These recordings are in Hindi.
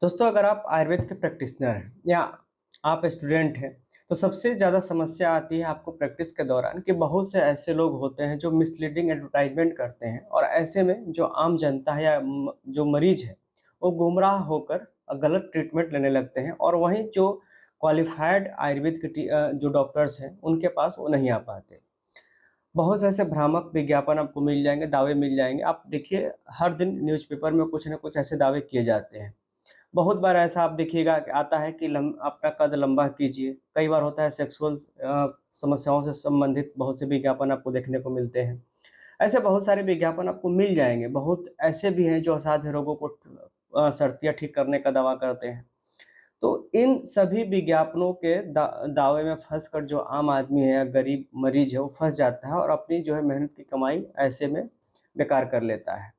दोस्तों, अगर आप आयुर्वेद के प्रैक्टिशनर हैं या आप स्टूडेंट हैं, तो सबसे ज़्यादा समस्या आती है आपको प्रैक्टिस के दौरान कि बहुत से ऐसे लोग होते हैं जो मिसलीडिंग एडवर्टाइज़मेंट करते हैं और ऐसे में जो आम जनता है या जो मरीज़ है, वो गुमराह होकर गलत ट्रीटमेंट लेने लगते हैं और वहीं जो क्वालिफ़ाइड आयुर्वेद के जो डॉक्टर्स हैं, उनके पास वो नहीं आ पाते। बहुत से ऐसे भ्रामक विज्ञापन आपको मिल जाएँगे, दावे मिल जाएँगे। आप देखिए, हर दिन न्यूज़पेपर में कुछ न कुछ ऐसे दावे किए जाते हैं। बहुत बार ऐसा आप देखिएगा कि आता है कि अपना कद लंबा कीजिए। कई बार होता है सेक्सुअल समस्याओं से संबंधित बहुत से विज्ञापन आपको देखने को मिलते हैं। ऐसे बहुत सारे विज्ञापन आपको मिल जाएँगे। बहुत ऐसे भी हैं जो असाध्य रोगों को शर्तियाँ ठीक करने का दावा करते हैं। तो इन सभी विज्ञापनों के दावे में फँसकर जो आम आदमी है या गरीब मरीज़ है, वो फँस जाता है और अपनी जो है मेहनत की कमाई ऐसे में बेकार कर लेता है।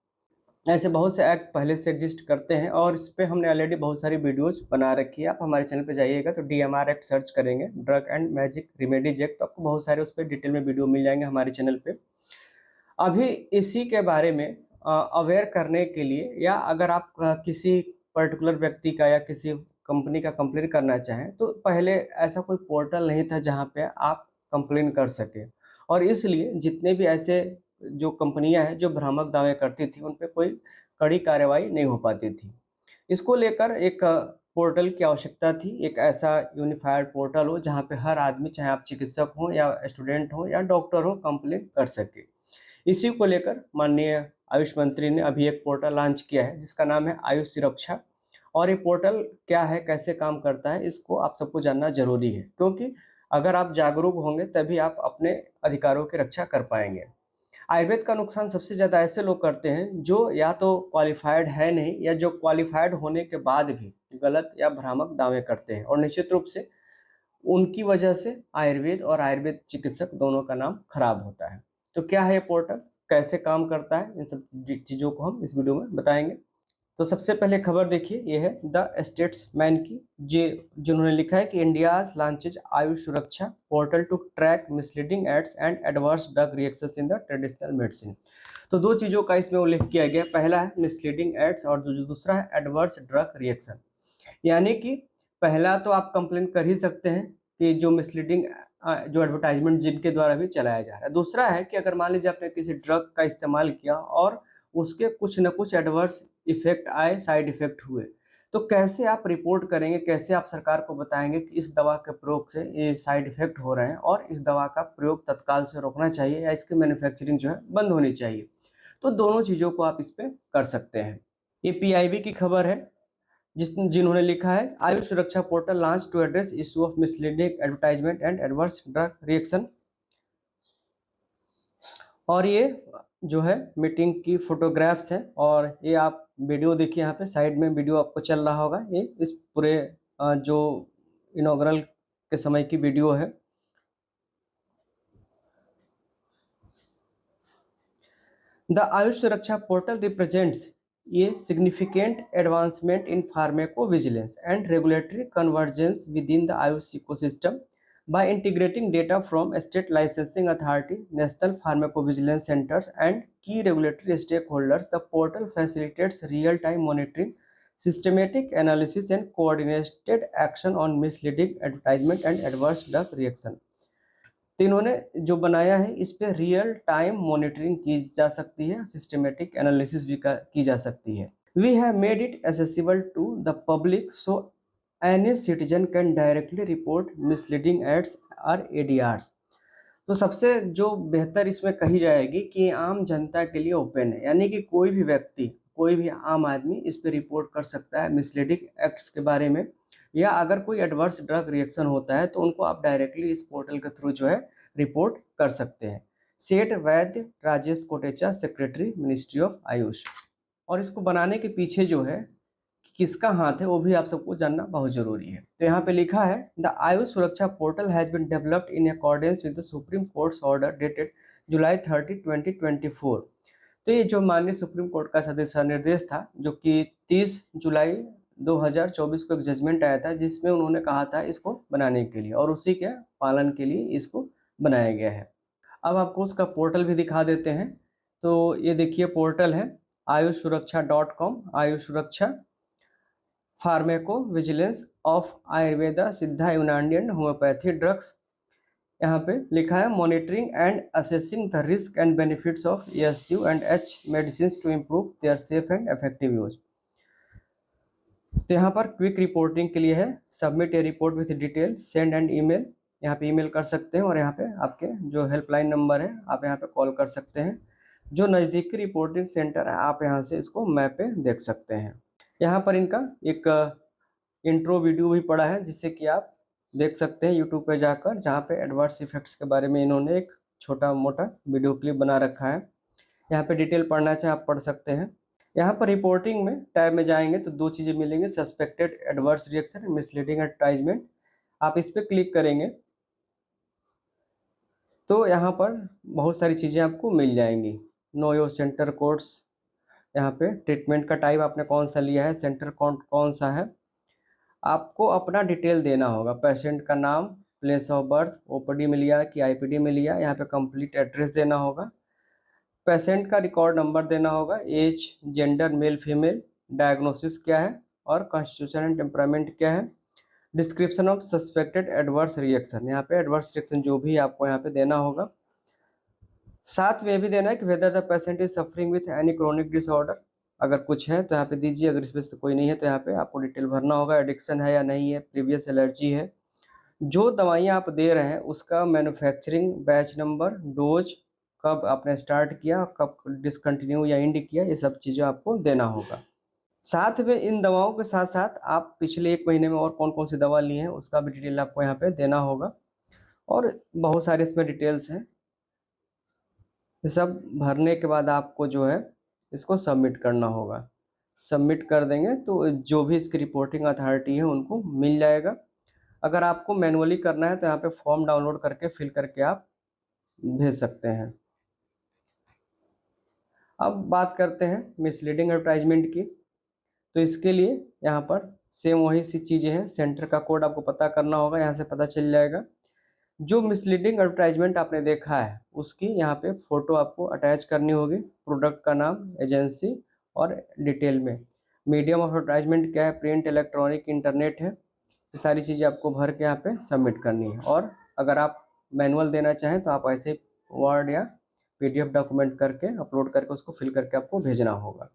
ऐसे बहुत से एक्ट पहले से एग्ज़िस्ट करते हैं और इस पे हमने ऑलरेडी बहुत सारी वीडियोज़ बना रखी है। आप हमारे चैनल पे जाइएगा तो डीएमआर एक्ट सर्च करेंगे, drug and magic remedies act, तो आपको बहुत सारे उस पे डिटेल में वीडियो मिल जाएँगे हमारे चैनल पे। अभी इसी के बारे में अवेयर करने के लिए या अगर आप किसी पर्टिकुलर व्यक्ति का या किसी कंपनी का कंप्लेन करना चाहें, तो पहले ऐसा कोई पोर्टल नहीं था जहाँ पे आप कंप्लेन कर सकें और इसलिए जितने भी ऐसे जो कंपनियाँ हैं, जो भ्रामक दावे करती थी, उन पे कोई कड़ी कार्रवाई नहीं हो पाती थी। इसको लेकर एक पोर्टल की आवश्यकता थी, एक ऐसा यूनिफाइड पोर्टल हो जहाँ पे हर आदमी, चाहे आप चिकित्सक हों या स्टूडेंट हों या डॉक्टर हों, कंप्लेन कर सके। इसी को लेकर माननीय आयुष मंत्री ने अभी एक पोर्टल लॉन्च किया है जिसका नाम है आयुष सुरक्षा। और ये पोर्टल क्या है, कैसे काम करता है, इसको आप सबको जानना ज़रूरी है, क्योंकि अगर आप जागरूक होंगे तभी आप अपने अधिकारों की रक्षा कर पाएँगे। आयुर्वेद का नुकसान सबसे ज़्यादा ऐसे लोग करते हैं जो या तो क्वालिफ़ाइड है नहीं या जो क्वालिफ़ाइड होने के बाद भी गलत या भ्रामक दावे करते हैं और निश्चित रूप से उनकी वजह से आयुर्वेद और आयुर्वेद चिकित्सक दोनों का नाम खराब होता है। तो क्या है ये पोर्टल? कैसे काम करता है? इन सब चीज़ों को हम इस वीडियो में बताएँगे। तो सबसे पहले खबर देखिए, ये है द स्टेट्समैन की, जे जिन्होंने लिखा है कि India's launches Ayush Suraksha portal to track misleading ads and adverse drug reactions in the traditional medicine. तो 2 चीज़ों का इसमें उल्लेख किया गया है। पहला है मिसलीडिंग एड्स और जो दूसरा है एडवर्स ड्रग रिएक्शन। यानी कि पहला तो आप कंप्लेन कर ही सकते हैं कि जो मिसलीडिंग जो एडवर्टाइज़मेंट जिनके द्वारा भी चलाया जा रहा है। दूसरा है कि अगर मान लीजिए आपने किसी ड्रग का इस्तेमाल किया और उसके कुछ न कुछ एडवर्स इफ़ेक्ट आए, साइड इफ़ेक्ट हुए, तो कैसे आप रिपोर्ट करेंगे, कैसे आप सरकार को बताएँगे कि इस दवा के प्रयोग से ये साइड इफ़ेक्ट हो रहे हैं और इस दवा का प्रयोग तत्काल से रोकना चाहिए या इसकी मैन्युफैक्चरिंग जो है बंद होनी चाहिए। तो दोनों चीज़ों को आप इस पे कर सकते हैं। ये पीआईबी की खबर है। जिन्होंने लिखा है Ayush Suraksha portal launch to address issue of misleading advertisement and adverse drug reaction. और ये जो है मीटिंग की फोटोग्राफ्स हैं और ये आप वीडियो देखिए, यहाँ पे साइड में वीडियो आपको चल रहा होगा। ये इस पूरे जो इनॉग्रल के समय की वीडियो है। The Ayush Suraksha portal represents a significant advancement in pharmacovigilance and regulatory convergence within the Ayush ecosystem. By integrating data from state licensing authority, national pharmacovigilance centers, and key regulatory stakeholders, the portal facilitates real-time monitoring, systematic analysis, and coordinated action on misleading advertisement and adverse drug reaction. तो इन्होंने जो बनाया है इस पे रियल टाइम मॉनिटरिंग की जा सकती है, सिस्टमैटिक एनालिसिस भी की जा सकती है। We have made it accessible to the public so any citizen can directly report misleading ads और एडीआरस। तो सबसे जो बेहतर इसमें कही जाएगी कि आम जनता के लिए ओपन है, यानी कि कोई भी व्यक्ति, कोई भी आम आदमी इस पे रिपोर्ट कर सकता है मिसलीडिंग एक्ट्स के बारे में, या अगर कोई एडवर्स ड्रग रिएक्शन होता है तो उनको आप डायरेक्टली इस पोर्टल के थ्रू जो है रिपोर्ट कर सकते हैं। सेठ वैद्य Rajesh Kotecha, secretary ministry of Ayush. और इसको बनाने के पीछे जो है कि किसका हाथ है वो भी आप सबको जानना बहुत ज़रूरी है। तो यहाँ पे लिखा है the Ayush Suraksha portal has been developed in accordance with the Supreme Court's order dated July 30, 2024। तो ये जो माननीय सुप्रीम कोर्ट का दिशा निर्देश था, जो कि 30 जुलाई 2024 को एक जजमेंट आया था जिसमें उन्होंने कहा था इसको बनाने के लिए, और उसी के पालन के लिए इसको बनाया गया है। अब आपको उसका पोर्टल भी दिखा देते हैं। तो ये देखिए पोर्टल है आयुष सुरक्षा .com, आयुष सुरक्षा फार्मेको विजिलेंस ऑफ आयुर्वेदा, सिद्धा, यूनानी एंड होम्योपैथी ड्रग्स। यहाँ पे लिखा है monitoring and assessing the risk and benefits of ESU and H medicine to improve their safe and effective use. तो यहाँ पर क्विक रिपोर्टिंग के लिए है submit a report with detail, send and email. यहाँ पे ईमेल कर सकते हैं और यहाँ पे आपके जो हेल्पलाइन नंबर है आप यहाँ पे कॉल कर सकते हैं। जो नज़दीकी रिपोर्टिंग सेंटर है आप यहाँ से इसको मैप पे देख सकते हैं। यहाँ पर इनका एक इंट्रो वीडियो भी पड़ा है जिससे कि आप देख सकते हैं यूट्यूब पे जाकर, जहाँ पे एडवर्स इफेक्ट्स के बारे में इन्होंने एक छोटा मोटा वीडियो क्लिप बना रखा है। यहाँ पे डिटेल पढ़ना चाहे आप पढ़ सकते हैं। यहाँ पर रिपोर्टिंग में टैब में जाएंगे तो दो चीज़ें मिलेंगी, suspected adverse reaction, misleading advertisement. आप इस पर क्लिक करेंगे तो यहाँ पर बहुत सारी चीज़ें आपको मिल जाएंगी। नो योर सेंटर कोड्स, यहाँ पे ट्रीटमेंट का टाइप आपने कौन सा लिया है, सेंटर कौन सा है, आपको अपना डिटेल देना होगा। पेशेंट का नाम, प्लेस ऑफ बर्थ, OPD में लिया कि IPD में लिया, यहाँ पे कंप्लीट एड्रेस देना होगा। पेशेंट का रिकॉर्ड नंबर देना होगा, age, gender male female, diagnosis क्या है और कॉन्स्टिट्यूशन एंड टेम्परामेंट क्या है। Description of suspected adverse reaction, यहाँ पे एडवर्स रिएक्शन जो भी आपको यहाँ पे देना होगा। साथ में भी देना है कि whether the patient is suffering with any chronic disorder, अगर कुछ है तो यहाँ पे दीजिए, अगर इसमें से कोई नहीं है तो यहाँ पे आपको डिटेल भरना होगा। एडिक्शन है या नहीं है, प्रीवियस एलर्जी है, जो दवाइयाँ आप दे रहे हैं उसका मैन्युफैक्चरिंग, बैच नंबर, डोज, कब आपने स्टार्ट किया, कब डिसकंटिन्यू या एंड किया, ये सब चीज़ें आपको देना होगा। साथ में इन दवाओं के साथ साथ आप पिछले 1 महीने में और कौन कौन सी दवा ली है उसका भी डिटेल आपको यहाँ पे देना होगा। और बहुत सारे इसमें डिटेल्स हैं। ये सब भरने के बाद आपको जो है इसको सबमिट करना होगा। सबमिट कर देंगे तो जो भी इसकी रिपोर्टिंग अथॉरिटी है उनको मिल जाएगा। अगर आपको मैनुअली करना है तो यहाँ पे फॉर्म डाउनलोड करके फिल करके आप भेज सकते हैं। अब बात करते हैं मिसलीडिंग एडवर्टाइजमेंट की। तो इसके लिए यहाँ पर सेम वही सी चीज़ें हैं, सेंटर का कोड आपको पता करना होगा, यहाँ से पता चल जाएगा। जो मिसलीडिंग एडवर्टाइजमेंट आपने देखा है उसकी यहाँ पे फ़ोटो आपको अटैच करनी होगी, प्रोडक्ट का नाम, एजेंसी और डिटेल में। मीडियम ऑफ एडवर्टाइजमेंट क्या है, प्रिंट, इलेक्ट्रॉनिक, इंटरनेट है, ये सारी चीज़ें आपको भर के यहाँ पे सबमिट करनी है। और अगर आप मैनुअल देना चाहें तो आप ऐसे वर्ड या PDF डॉक्यूमेंट करके अपलोड करके उसको फिल करके आपको भेजना होगा।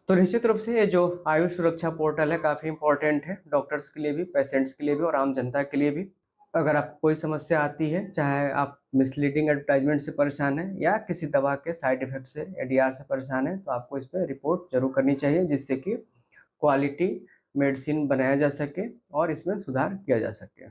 तो निश्चित रूप से ये जो आयुष सुरक्षा पोर्टल है काफ़ी इंपॉर्टेंट है, डॉक्टर्स के लिए भी, पेशेंट्स के लिए भी और आम जनता के लिए भी। अगर आपको कोई समस्या आती है, चाहे आप मिसलीडिंग एडवर्टाइजमेंट से परेशान हैं या किसी दवा के साइड इफेक्ट से, ADR से परेशान हैं, तो आपको इस पर रिपोर्ट जरूर करनी चाहिए जिससे कि क्वालिटी मेडिसिन बनाया जा सके और इसमें सुधार किया जा सके।